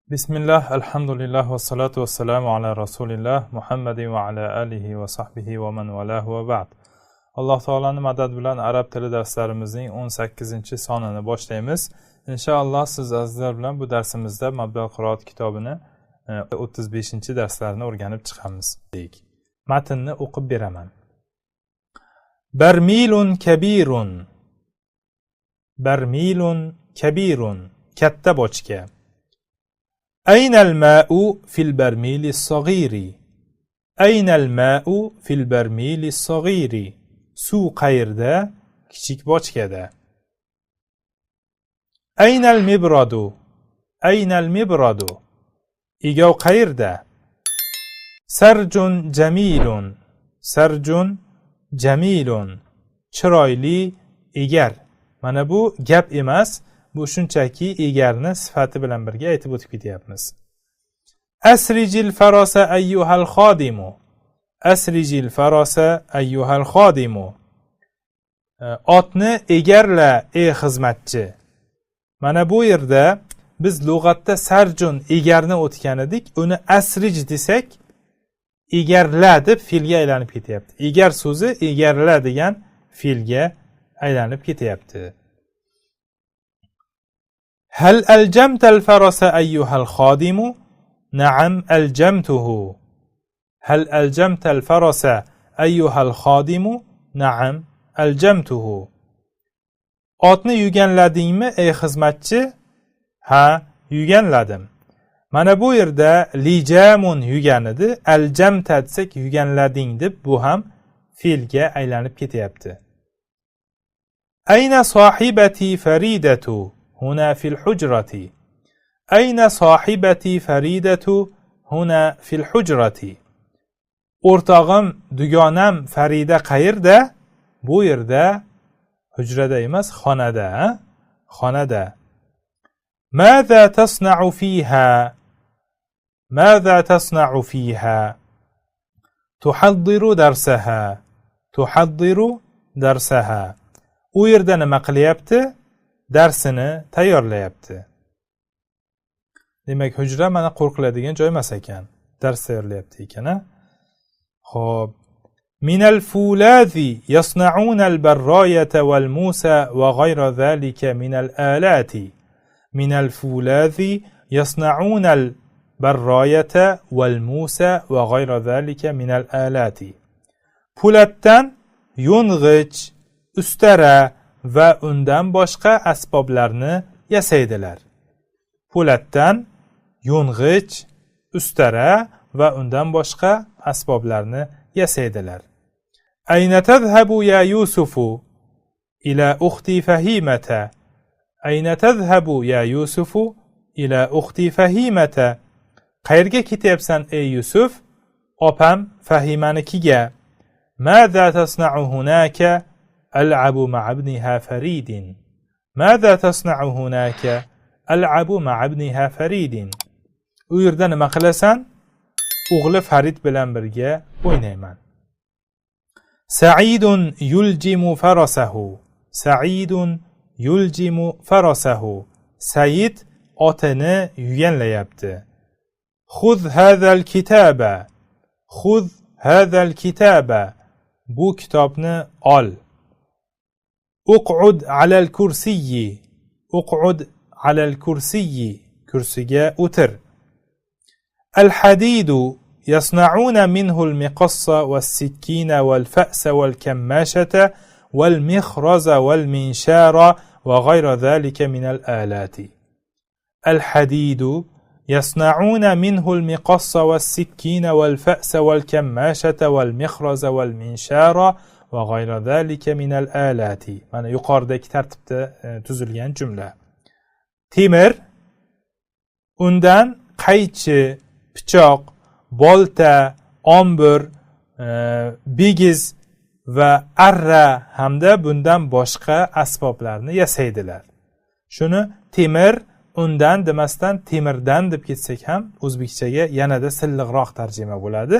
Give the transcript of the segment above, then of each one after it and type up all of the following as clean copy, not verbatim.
Bismillah, alhamdulillah, va salatu va salamu ala rasulillah, Muhammadin va ala alihi va sahbihi va man valahu va ba'd. Alloh taolaning madad bilan arab tili darslarimizning 18-sonini boshlaymiz. Inshaalloh siz azizlar bilan bu darsimizda Mabdal qiroat kitobini 35-darslarini o'rganib chiqamiz. Matnni o'qib beraman. Barmilun kabirun. Barmilun kabirun. Katta bochka. أين الماء في البرميل الصغير؟ أين الماء في البرميل الصغير؟ سو qayerda? Kichik bochkada. أين المبرد؟ أين المبرد؟ إيجاو qayerda? سرج جميل. سرج جميل. chiroyli egar. Mana bu gap emas. Bu shunchaki egarni sifati bilan birga aytib o'tib ketyapmiz. Asrijil farasa ayyuhal xodimu. Asrijil farasa ayyuhal xodimu. Otni egarla ey xizmatchi. Mana bu yerda biz lug'atda sarjun egarni o'tgan edik, uni asrij desak egarla deb fe'lga aylanib ketyapti. Egar so'zi egarla degan fe'lga aylanib ketyapti. هل ألجمت الفرس أيها الخادم؟ نعم ألجمته. هل ألجمت الفرس أيها الخادم؟ نعم ألجمته. Otni yuganladingmi ey xizmatchi? Ha, yuganladim. Mana bu yerda lijamun yuganidi, aljamta desak yuganlading deb bu ham fe'lga aylanib ketyapti. Ayna sohibati faridatu? هنا في الحجرة. أين صاحبتي فريدة؟ هنا في الحجرة. O'rtog'im, dugonam Farida qayerda? Bu yerda, hujrada emas, xonada, xonada. ماذا تصنع فيها؟ ماذا تصنع فيها؟ تحضر درسها. تحضر درسها. U yerda nima qilyapti? Darsini tayyorlayapti. Demak, hujra mana qo'rqiladigan joy emas ekan. Dars tayyorlayapti ekan. Xo'p. Minal fulazi yasna'una al-barrayata wal-musa wa ghayra zalika minal alati. Minal fulazi yasna'una al-barrayata wal-musa wa ghayra zalika minal alati. Pulatdan yo'ng'ich, ustara va undan boshqa asboblarni yasaydilar. Po'latdan yo'ng'ich, ustara va undan boshqa asboblarni yasaydilar. Ayna tadhhabu ya Yusufu ila ukhti Fahimata? Ayna tadhhabu ya Yusufu ila ukhti Fahimata? Qayerga ketyapsan ey Yusuf? Opam Fahimanikiga. Madha tasna'u hunaka? ألعب مع ابنها فريد. ماذا تصنع هناك؟ ألعب مع ابنها فريد. U yerda nima qilasan? O'g'li Farid bilan birga o'ynayman. Sa'idun yuljimu farasahu. Sa'idun yuljimu farasahu. Said otini yuganlayapti. Khudh hadhal kitaba. Khudh hadhal kitaba. Bu kitobni ol. اقعد على الكرسي. اقعد على الكرسي. كرسيga o'tir. الحديد يصنعون منه المقص والسكين والفأس والكماشة والمخرز والمنشار وغير ذلك من الآلات. الحديد يصنعون منه المقص والسكين والفأس والكماشة والمخرز والمنشار va g'ayra zalika minal alati. Mana yuqoridagi tartibda tuzilgan jumla. Temir, undan qaychi, pichoq, bolta, ombur, bigiz va arra hamda bundan boshqa asboblarni yasaydilar. Shuni temir, undan demasdan temirdan deb ketsak ham o'zbekchaga yanada silliqroq tarjima bo'ladi.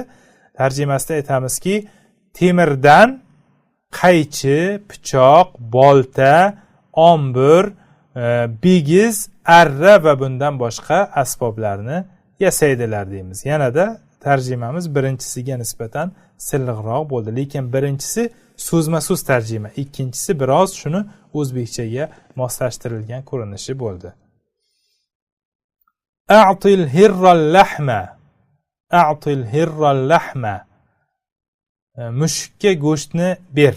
Tarjimasida aytamizki, temirdan qaychi, pichoq, bolta, ombur, bigiz, arra va bundan boshqa asboblarni yasaydilar deymiz. Yanada tarjimamiz birinchisiga nisbatan silliqroq bo'ldi, lekin birinchisi so'zma-so'z tarjima, ikkinchisi biroz shuni o'zbekchaga moslashtirilgan ko'rinishi bo'ldi. A'til hirral lahma. A'til hirral lahma. Mushukka go'shtni ber.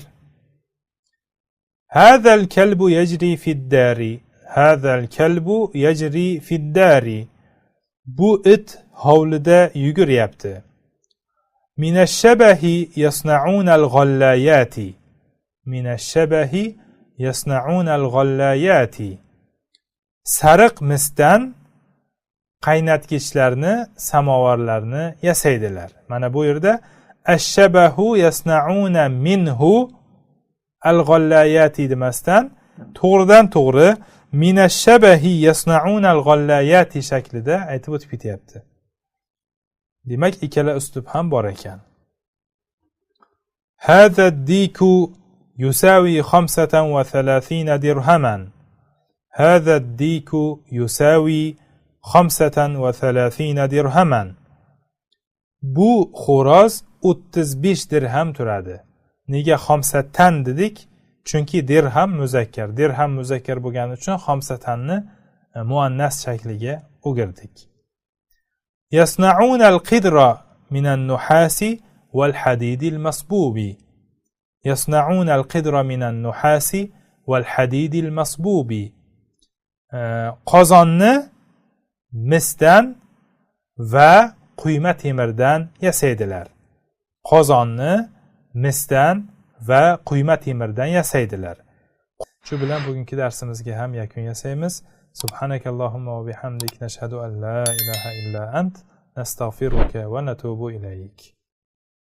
Hadal kalbu yajri fid-dari. Hadal kalbu yajri fid-dari. Bu it hovlida yuguryapti. Minash-shabahi yasna'unal ghallayati. Minash-shabahi yasna'unal ghallayati. Sariq misdan qaynatgichlarni, samovarlarni yasaydilar. Mana bu yerda ash-shabahu yasna'una minhu al-ghallayati demasdan to'g'ridan to'g'ri minash-shabahi yasna'una al-ghallayati shaklida aytib o'tib ketyapti. Demak, ikkala uslub ham bor ekan. Hadha ad-diku yusawi 35 dirhaman. Hadha ad-diku yusawi 35 dirhaman. Bu xo'roz 35 dirham turadi. Nega 50 dedik? Chunki dirham muzakkar. Dirham muzakkar bo'lgani uchun 50 ni muannas shakliga o'girdik. Yasna'una al-qidra min an-nuhasi wal-hadid al-masbubi. Yasna'una al-qidra min an-nuhasi wal-hadid al-masbubi. Qozonni misdan va quyma temirdan yasaydilar. Qozonni misdan va quyma temirdan yasaydilar. Shu bilan bugungi darsimizga ham yakun yasaymiz. Subhanakallohumma va bihamdik nashhadu an la ilaha illa ant nastag'firuka va natubu ilayk.